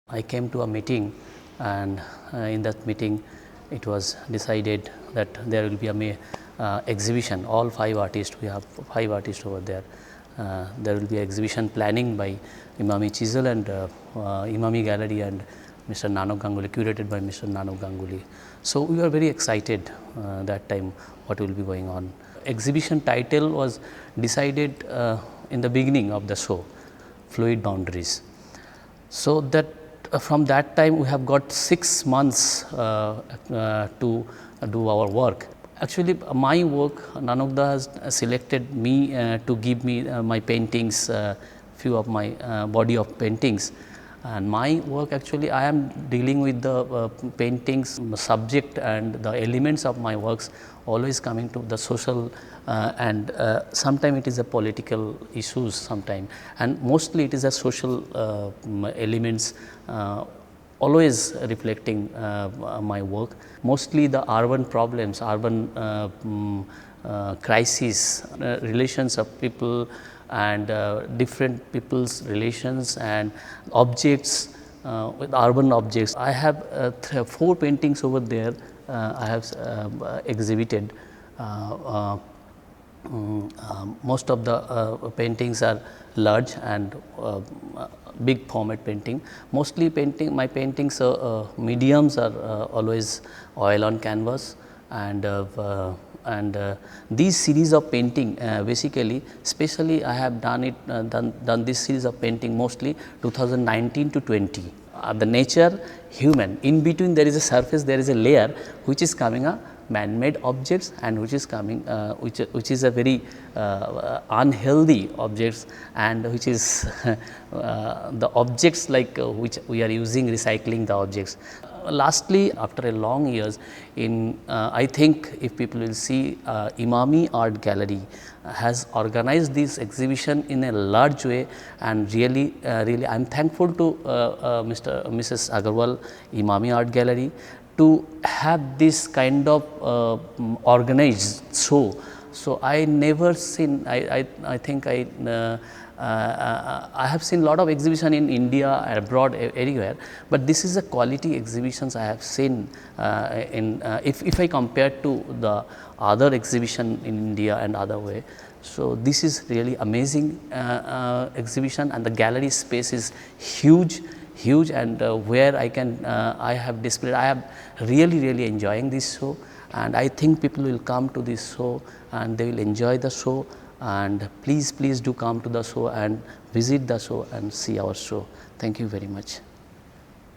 I came to a meeting, and in that meeting it was decided that there will be a exhibition. All 5 artists, we have 5 artists over there. There will be exhibition planning by Emami Chisel and Emami Gallery and Mr. Nanak Ganguly, curated by Mr. Nanak Ganguly. So we were very excited that time what will be going on. Exhibition title was decided in the beginning of the show, Fluid Boundaries. So that from that time we have got 6 months to do our work. Actually, my work, Nanokda has selected me to give me my paintings, few of my body of paintings. And my work, actually I am dealing with the paintings subject and the elements of my works always coming to the social and sometimes it is a political issues sometime, and mostly it is a social elements always reflecting my work. Mostly the urban problems, urban crises, relations of people and different people's relations and objects with urban objects. I have 4 paintings over there I have exhibited. Most of the paintings are large and big format painting. Mostly my paintings mediums are always oil on canvas, and these series of painting basically, especially I have done this series of painting mostly 2019 to 20. The nature, human, in between there is a surface, there is a layer which is coming a man-made objects and which is coming which is a very unhealthy objects, and which is the objects like which we are using, recycling the objects. Lastly, after a long years, in I think if people will see, Emami Art Gallery has organized this exhibition in a large way, and really I am thankful to Mrs. Agarwal, Emami Art Gallery, to have this kind of organized show. So I never seen, I think I have seen lot of exhibition in India, abroad, everywhere, but this is a quality exhibitions I have seen if I compare to the other exhibition in India and other way. So this is really amazing exhibition, and the gallery space is huge, and where I have displayed, I am really enjoying this show, and I think people will come to this show and they will enjoy the show. And please do come to the show and visit the show and see our show. Thank you very much.